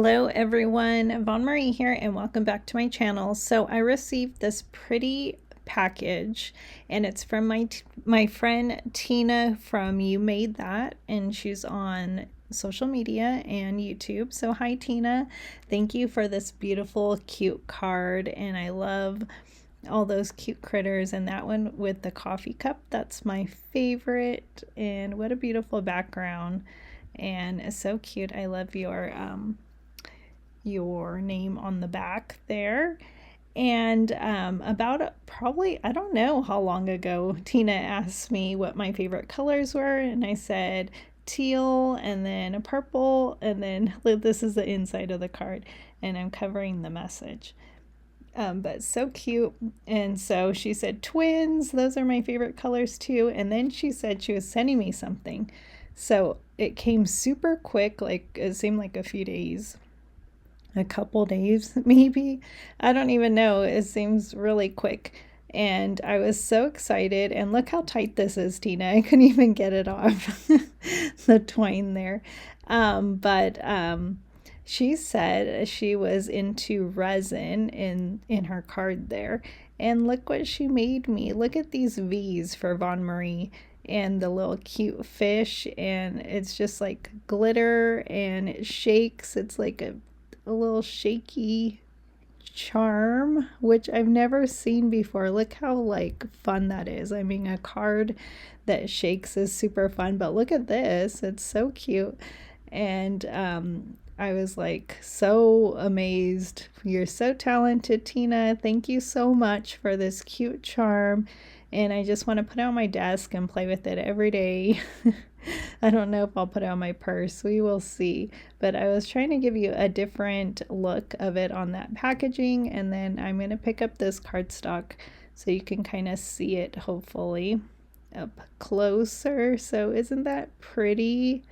Hello everyone, Von Marie here and welcome back to my channel. So I received this pretty package and it's from my friend Tina from You Made That, and she's on social media and YouTube. So hi Tina, thank you for this beautiful cute card, and I love all those cute critters, and that one with the coffee cup, that's my favorite. And what a beautiful background, and it's so cute. I love your name on the back there. And about probably, I don't know how long ago, Tina asked me what my favorite colors were, and I said teal and then a purple, and then this is the inside of the card, and I'm covering the message. But so cute. And so she said twins, those are my favorite colors too. And then she said she was sending me something. So it came super quick, like it seemed like a few days, a couple days maybe. I don't even know. It seems really quick. And I was so excited. And look how tight this is, Tina. I couldn't even get it off the twine there. But she said she was into resin in her card there. And look what she made me. Look at these V's for Von Marie and the little cute fish, and it's just like glitter and it shakes. It's like a little shaky charm, which I've never seen before. Look how like fun that is. I mean, a card that shakes is super fun, but look at this. It's so cute. And I was like so amazed. You're so talented, Tina. Thank you so much for this cute charm. And I just want to put it on my desk and play with it every day. I don't know if I'll put it on my purse. We will see. But I was trying to give you a different look of it on that packaging. And then I'm going to pick up this cardstock so you can kind of see it, hopefully, up closer. So isn't that pretty?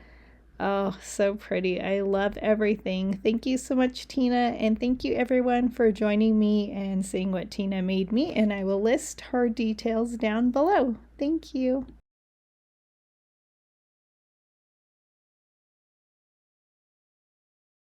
Oh, so pretty. I love everything. Thank you so much, Tina. And thank you everyone for joining me and seeing what Tina made me. And I will list her details down below. Thank you.